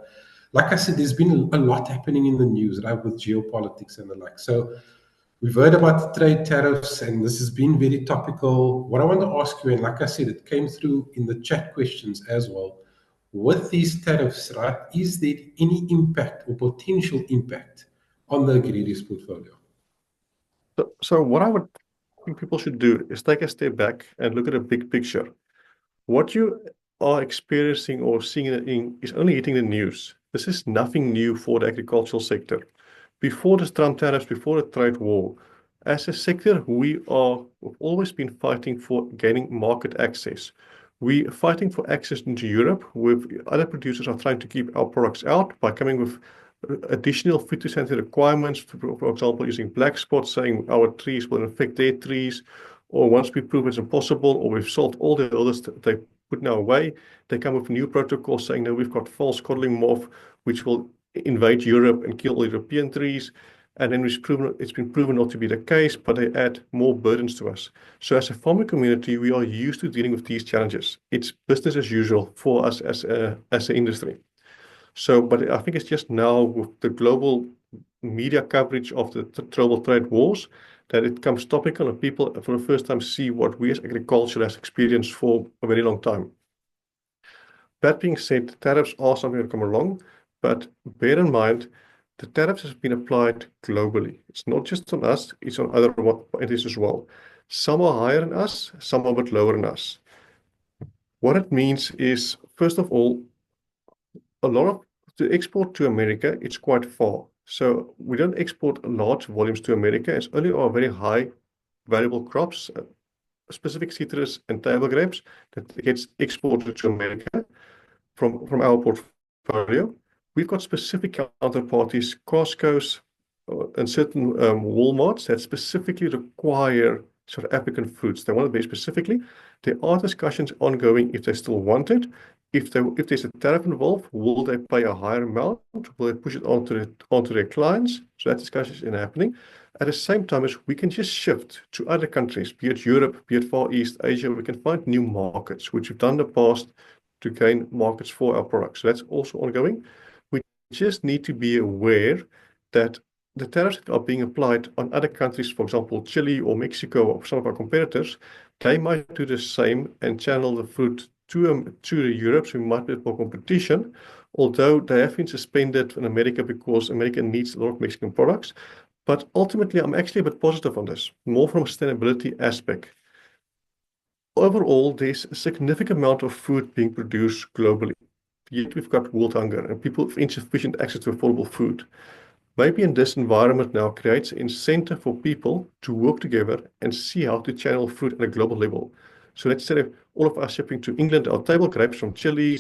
Like I said, there's been a lot happening in the news, right, with geopolitics and the like. So we've heard about the trade tariffs, and this has been very topical. What I want to ask you, and like I said, it came through in the chat questions as well. With these tariffs, right, is there any impact or potential impact on the Agrarius portfolio? So what I would think people should do is take a step back and look at a big picture. What you are experiencing or seeing is only hitting the news. This is nothing new for the agricultural sector. Before the Trump tariffs, before the trade war, as a sector, we've always been fighting for gaining market access. We're fighting for access into Europe, with other producers are trying to keep our products out by coming with additional phytosanitary requirements, for example, using black spots, saying our trees will infect their trees, or once we prove it's impossible, or we've solved all the others that they put in our way, they come with new protocols saying, no, we've got false codling moth, which will invade Europe and kill European trees. And then it's been proven not to be the case, but they add more burdens to us. So as a farming community, we are used to dealing with these challenges. It's business as usual for us as an industry. So, but I think it's just now with the global media coverage of the global trade wars that it comes topical and people for the first time see what we as agriculture has experienced for a very long time. That being said, tariffs are something that come along, but bear in mind, the tariffs have been applied globally. It's not just on us, it's on other entities as well. Some are higher than us, some are a bit lower than us. What it means is, first of all, a lot of to export to America, it's quite far. So we don't export large volumes to America. It's only our very high valuable crops, specific citrus and table grapes, that gets exported to America from our portfolio. We've got specific counterparties, Costco's and certain Walmarts that specifically require sort of African fruits. They want it very specifically. There are discussions ongoing if they still want it, if there's a tariff involved, will they pay a higher amount? Will they push it onto their clients? So that discussion is happening. At the same time as we can just shift to other countries, be it Europe, be it Far East Asia, we can find new markets, which we've done in the past to gain markets for our products. So that's also ongoing. We just need to be aware that the tariffs that are being applied on other countries, for example, Chile or Mexico or some of our competitors, they might do the same and channel the fruit to Europe, so we might be more competition, although they have been suspended in America because America needs a lot of Mexican products. But ultimately, I'm actually a bit positive on this, more from a sustainability aspect. Overall, there's a significant amount of food being produced globally. Yet we've got world hunger and people have insufficient access to affordable food. Maybe in this environment now creates an incentive for people to work together and see how to channel fruit at a global level. So let's say all of us shipping to England our table grapes from Chile,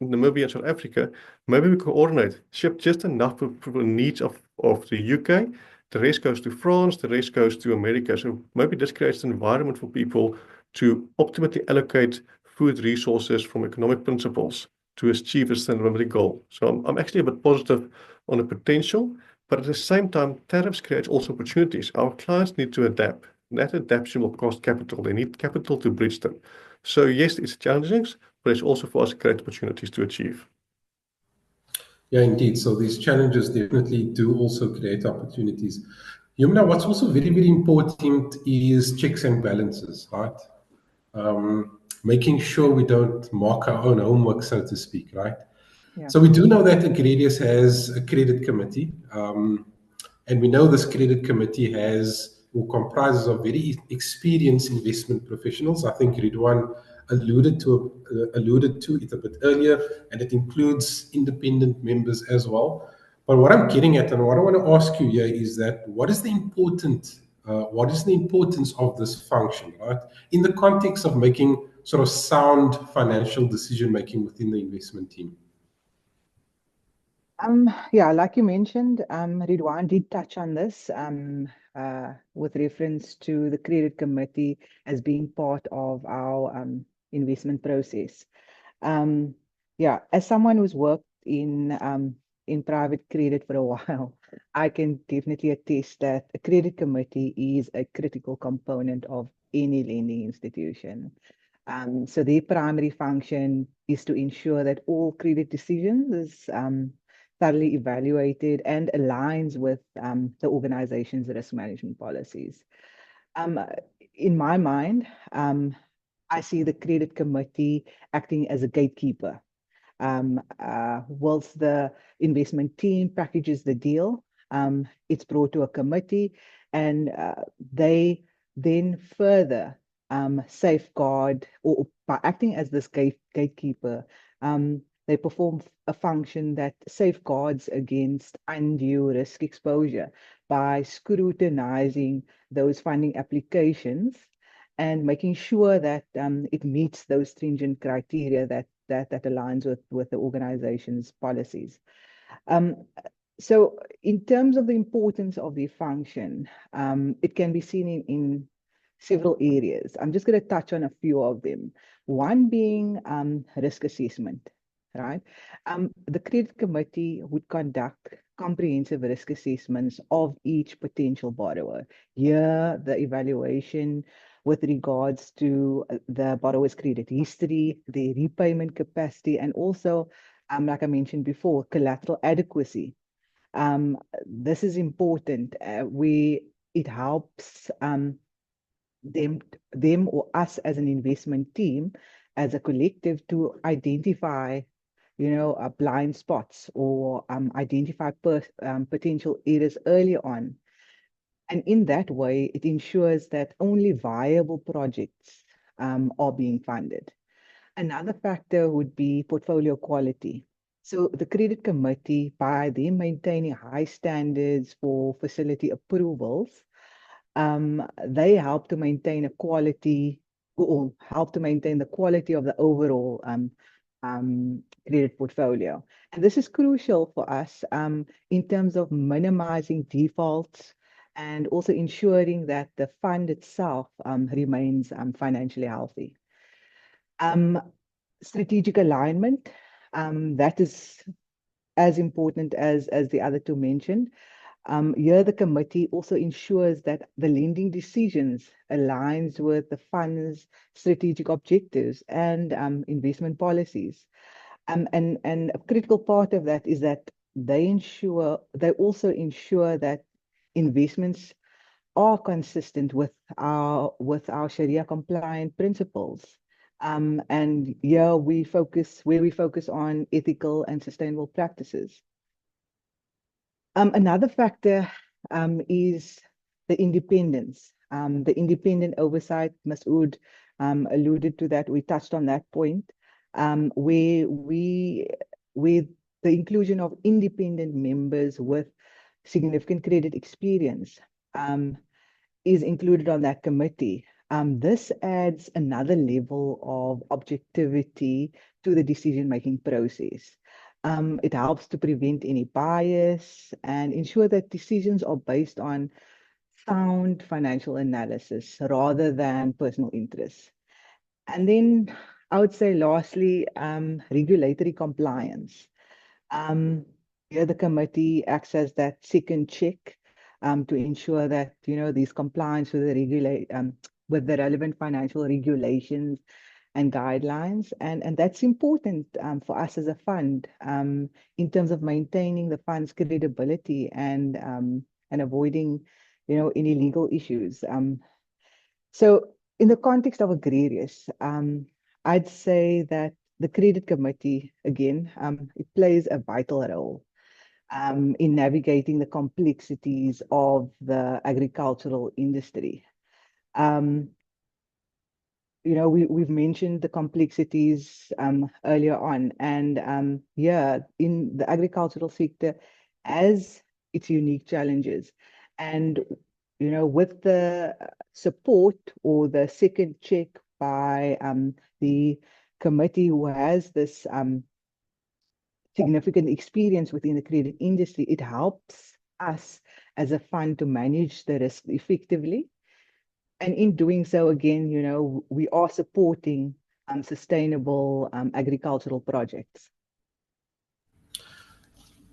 Namibia, and South Africa, maybe we coordinate, ship just enough for the needs of the UK, the rest goes to France, the rest goes to America. So maybe this creates an environment for people to optimally allocate food resources from economic principles to achieve a sustainability goal. So I'm actually a bit positive on the potential, but at the same time, tariffs create also opportunities. Our clients need to adapt. That adaptation will cost capital. They need capital to bridge them. So yes, it's challenging, but it's also for us great opportunities to achieve. Yeah, indeed. So these challenges definitely do also create opportunities. Yumna, what's also very, very important is checks and balances, right? Making sure we don't mark our own homework, so to speak, right? Yeah. So we do know that Agrarius has a credit committee, and we know this credit committee has or comprises of very experienced investment professionals. I think Ridwan alluded to it a bit earlier, and it includes independent members as well. But what I'm getting at, and what I want to ask you here, is that what is the importance of this function, right, in the context of making sort of sound financial decision making within the investment team? Yeah, like you mentioned, Ridwan did touch on this with reference to the credit committee as being part of our investment process. Yeah, as someone who's worked in private credit for a while, I can definitely attest that a credit committee is a critical component of any lending institution. So their primary function is to ensure that all credit decisions is thoroughly evaluated and aligns with the organization's risk management policies. In my mind, I see the credit committee acting as a gatekeeper. Whilst the investment team packages the deal, it's brought to a committee, and they then further safeguard, or by acting as this gatekeeper, they perform a function that safeguards against undue risk exposure by scrutinizing those funding applications and making sure that it meets those stringent criteria that aligns with the organization's policies. So in terms of the importance of the function, it can be seen in several areas. I'm just going to touch on a few of them. One being risk assessment, right? The credit committee would conduct comprehensive risk assessments of each potential borrower. Here, the evaluation with regards to the borrower's credit history, their repayment capacity, and also, like I mentioned before, collateral adequacy. This is important. It helps them or us as an investment team, as a collective, to identify, blind spots or identify potential errors early on. And in that way, it ensures that only viable projects are being funded. Another factor would be portfolio quality. So the credit committee, by them maintaining high standards for facility approvals, they help to maintain a quality, or help to maintain the quality of the overall credit portfolio. And this is crucial for us in terms of minimizing defaults and also ensuring that the fund itself remains financially healthy. strategic alignment, that is as important as the other two mentioned. Here, the committee also ensures that the lending decisions aligns with the fund's strategic objectives and investment policies. And a critical part of that is that they also ensure that investments are consistent with our Sharia compliant principles. And here we focus on ethical and sustainable practices. Another factor is the independence. The independent oversight, Masood alluded to that. We touched on that point, where the inclusion of independent members with significant credit experience is included on that committee. This adds another level of objectivity to the decision-making process. It helps to prevent any bias and ensure that decisions are based on sound financial analysis rather than personal interests. And then I would say lastly, regulatory compliance. Here the committee acts as that second check to ensure that these compliance with the relevant financial regulations and guidelines, and that's important for us as a fund in terms of maintaining the fund's credibility and avoiding any legal issues. So in the context of Agrarius, I'd say that the credit committee again it plays a vital role in navigating the complexities of the agricultural industry. We've mentioned the complexities earlier on, and in the agricultural sector has its unique challenges. And with the support or the second check by the committee who has this significant experience within the credit industry, it helps us as a fund to manage the risk effectively. And in doing so, again, we are supporting sustainable agricultural projects.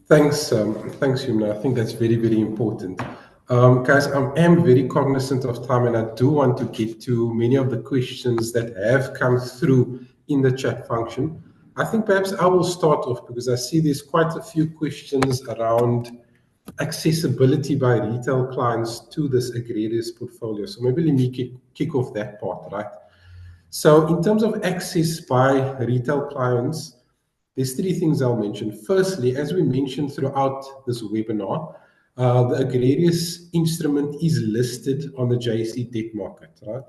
Thanks, Yumna. I think that's very, very important. Guys, I am very cognizant of time, and I do want to get to many of the questions that have come through in the chat function. I think perhaps I will start off because I see there's quite a few questions around accessibility by retail clients to this Agrarius portfolio. So maybe let me kick off that part, right? So in terms of access by retail clients, there's three things I'll mention. Firstly, as we mentioned throughout this webinar, the Agrarius instrument is listed on the JSE debt market, right?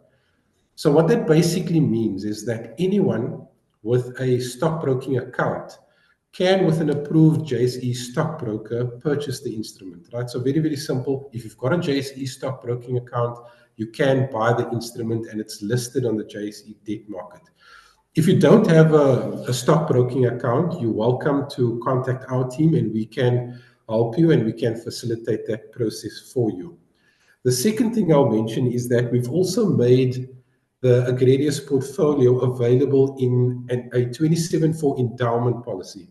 So what that basically means is that anyone with a stockbroking account can, with an approved JSE stockbroker, purchase the instrument, right? So very, very simple. If you've got a JSE stockbroking account, you can buy the instrument and it's listed on the JSE debt market. If you don't have a stockbroking account, you're welcome to contact our team and we can help you and we can facilitate that process for you. The second thing I'll mention is that we've also made the Agrarius portfolio available in a 27-4 endowment policy.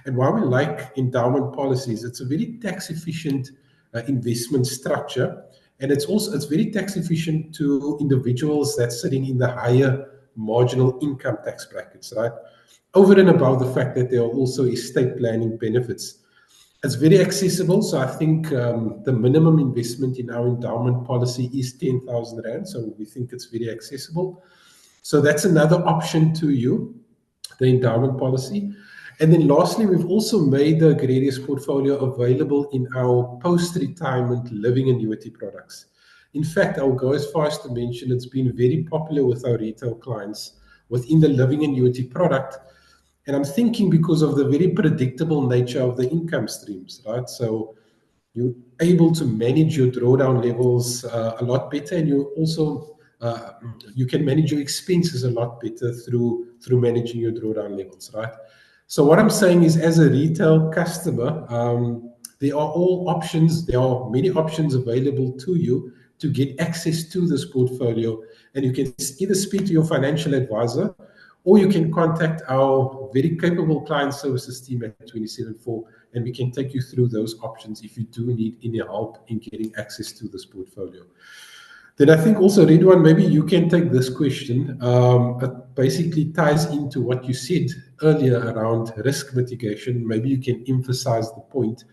And why we like endowment policies, it's a very tax efficient investment structure. And it's very tax efficient to individuals that's sitting in the higher marginal income tax brackets, right? Over and above the fact that there are also estate planning benefits. It's very accessible. So I think the minimum investment in our endowment policy is 10,000 Rand. So we think it's very accessible. So that's another option to you, the endowment policy. And then lastly, we've also made the Agrarius portfolio available in our post-retirement living annuity products. In fact, I'll go as far as to mention it's been very popular with our retail clients within the living annuity product. And I'm thinking because of the very predictable nature of the income streams, right? So you're able to manage your drawdown levels a lot better, and you also you can manage your expenses a lot better through managing your drawdown levels, right? So what I'm saying is, as a retail customer, there are all options. There are many options available to you to get access to this portfolio, and you can either speak to your financial advisor, or you can contact our very capable client services team at 274, and we can take you through those options if you do need any help in getting access to this portfolio. Then I think also, Ridwan, maybe you can take this question. It basically ties into what you said earlier around risk mitigation. Maybe you can emphasize the point,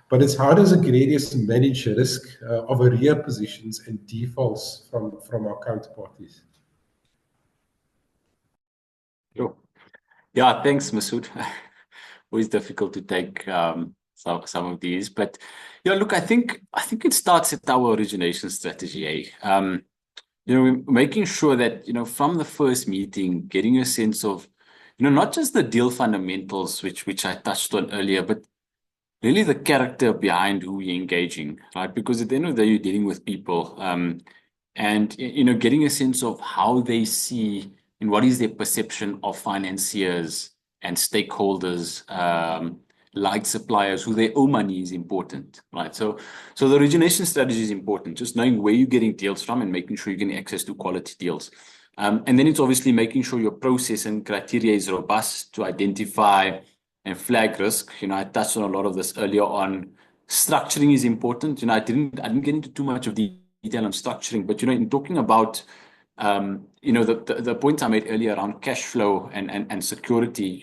but it's how does Agrarius manage risk of arrear positions and defaults from our counterparties? Sure. Yeah, thanks, Masood. Always difficult to take some of these, but yeah, look, I think it starts at our origination strategy. Making sure that from the first meeting, getting a sense of not just the deal fundamentals, which I touched on earlier, but really the character behind who you're engaging, right? Because at the end of the day, you're dealing with people, and getting a sense of how they see and what is their perception of financiers and stakeholders, like suppliers who they owe money is important, right? So the origination strategy is important, just knowing where you're getting deals from and making sure you're getting access to quality deals. And then it's obviously making sure your process and criteria is robust to identify and flag risk. I touched on a lot of this earlier on. Structuring is important. I didn't get into too much of detail on structuring, but in talking about the point I made earlier around cash flow and security,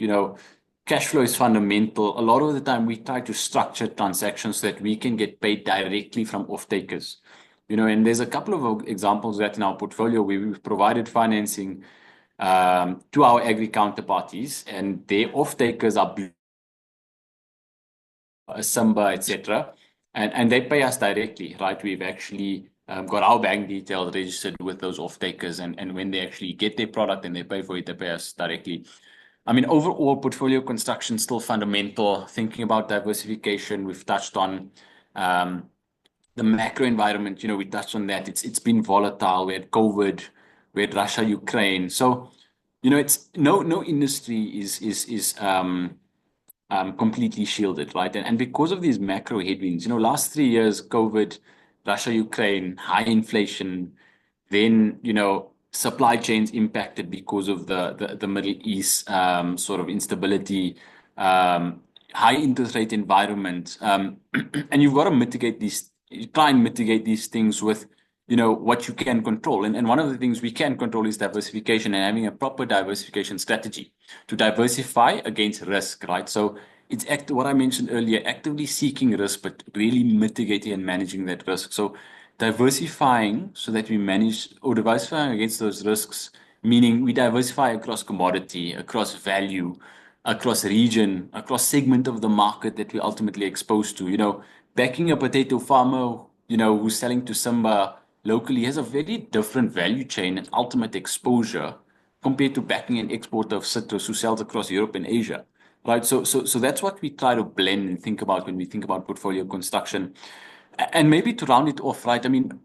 cash flow is fundamental. A lot of the time we try to structure transactions so that we can get paid directly from off-takers. And there's a couple of examples that in our portfolio where we've provided financing to our agri counterparties, and their off-takers are Simba, etc. And they pay us directly, right? We've actually got our bank details registered with those off-takers, and when they actually get their product and they pay for it, they pay us directly. I mean, overall, portfolio construction is still fundamental. Thinking about diversification, we've touched on the macro environment. We touched on that. It's been volatile. We had COVID, we had Russia, Ukraine. So, it's no industry is completely shielded, right? And because of these macro headwinds, last 3 years, COVID, Russia, Ukraine, high inflation, then supply chains impacted because of the Middle East sort of instability, high interest rate environment, and you've got to mitigate these. You try and mitigate these things with what you can control, and one of the things we can control is diversification and having a proper diversification strategy to diversify against risk, right? So it's what I mentioned earlier, actively seeking risk, but really mitigating and managing that risk. So diversifying so that we manage, or diversifying against those risks, meaning we diversify across commodity, across value, across region, across segment of the market that we're ultimately exposed to. Backing a potato farmer, who's selling to Simba locally has a very different value chain and ultimate exposure compared to backing an exporter of citrus who sells across Europe and Asia, right? So that's what we try to blend and think about when we think about portfolio construction. And maybe to round it off, right? I mean,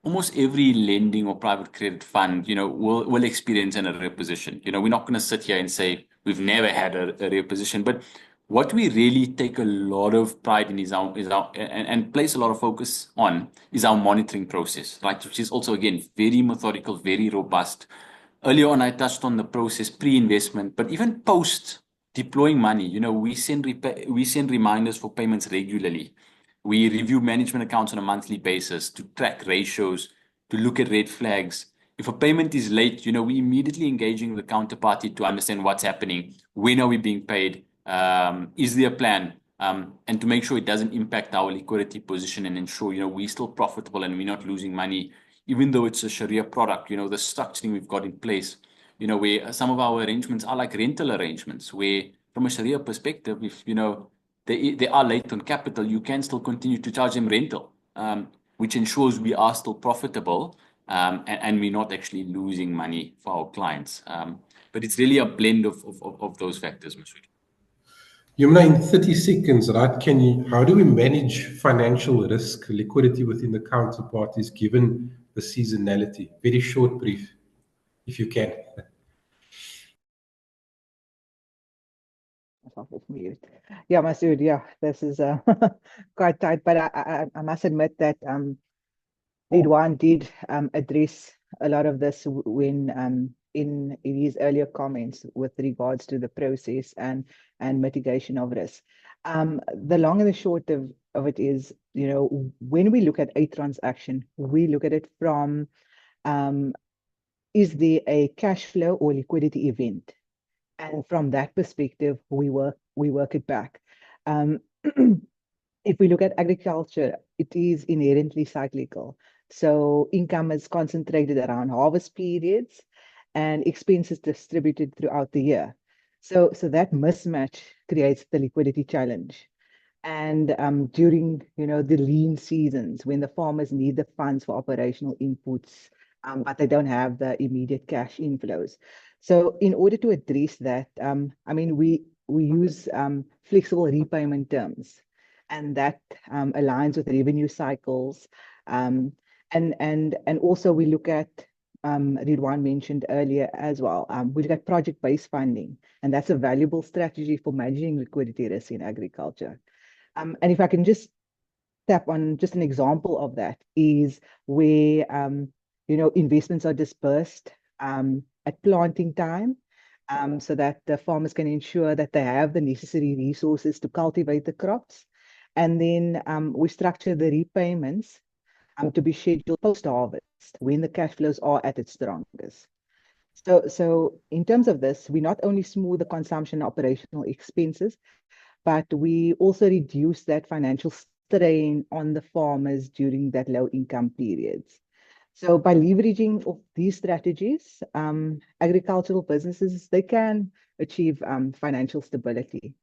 almost every lending or private credit fund, will experience an arrear position. We're not going to sit here and say we've never had a arrear position, but what we really take a lot of pride in is our and place a lot of focus on is our monitoring process, right? Which is also, again, very methodical, very robust. Earlier on, I touched on the process pre-investment, but even post deploying money, we send reminders for payments regularly. We review management accounts on a monthly basis to track ratios, to look at red flags. If a payment is late, we immediately engaging the counterparty to understand what's happening. When are we being paid? Is there a plan? And to make sure it doesn't impact our liquidity position and ensure, we're still profitable and we're not losing money, even though it's a Sharia product. The structuring we've got in place, where some of our arrangements are like rental arrangements, where from a Sharia perspective, if, they are late on capital, you can still continue to charge them rental, which ensures we are still profitable, and we're not actually losing money for our clients. But it's really a blend of those factors, Masood. Yumna, in 30 seconds, right? How do we manage financial risk, liquidity within the counterparties given the seasonality? Very short, brief, if you can. Yeah, Masood, yeah, this is quite tight, but I must admit that Ridwan did address a lot of this when in his earlier comments with regards to the process and mitigation of risk. The long and the short of it is, when we look at a transaction, we look at it from, is there a cash flow or liquidity event? And from that perspective, we work it back. If we look at agriculture, it is inherently cyclical. So income is concentrated around harvest periods and expenses distributed throughout the year. So that mismatch creates the liquidity challenge. And during the lean seasons, when the farmers need the funds for operational inputs, but they don't have the immediate cash inflows. So in order to address that, we use flexible repayment terms, and that aligns with revenue cycles. And also we look at, Ridwan mentioned earlier as well, we look at project-based funding, and that's a valuable strategy for managing liquidity risk in agriculture. And if I can just tap on just an example of that is where, investments are dispersed at planting time, so that the farmers can ensure that they have the necessary resources to cultivate the crops. And then we structure the repayments to be scheduled post-harvest when the cash flows are at its strongest. So in terms of this, we not only smooth the consumption and operational expenses, but we also reduce that financial strain on the farmers during that low income periods. So by leveraging of these strategies, agricultural businesses, they can achieve financial stability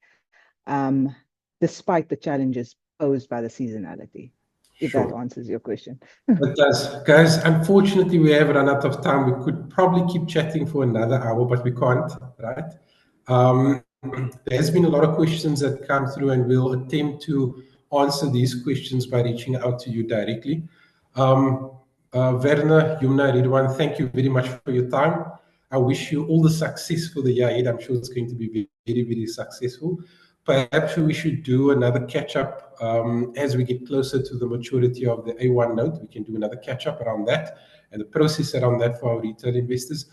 despite the challenges posed by the seasonality, if that answers your question. It does. Guys, unfortunately, we have run out of time. We could probably keep chatting for another hour, but we can't, right? There's been a lot of questions that come through, and we'll attempt to answer these questions by reaching out to you directly. Werner, Yumna, Ridwan, thank you very much for your time. I wish you all the success for the year ahead. I'm sure it's going to be very, very successful. Perhaps we should do another catch-up as we get closer to the maturity of the A1 note. We can do another catch-up around that and the process around that for our retail investors.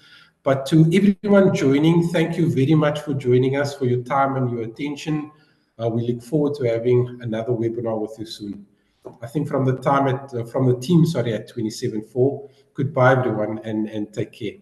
But to everyone joining, thank you very much for joining us, for your time and your attention. We look forward to having another webinar with you soon. I think from the team at 27.4. Goodbye, everyone, and take care.